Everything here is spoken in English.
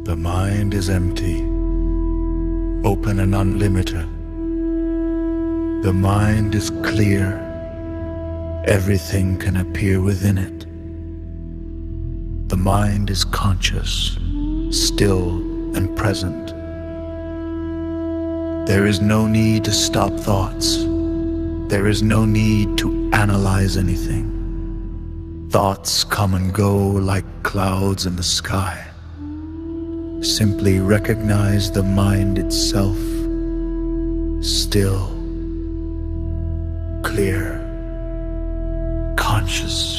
The mind is empty, open and unlimited. The mind is clear. Everything can appear within it. The mind is conscious, still and present. There is no need to stop thoughts. There is no need to analyze anything. Thoughts come and go like clouds in the sky. Simply recognize the mind itself, still, clear, conscious.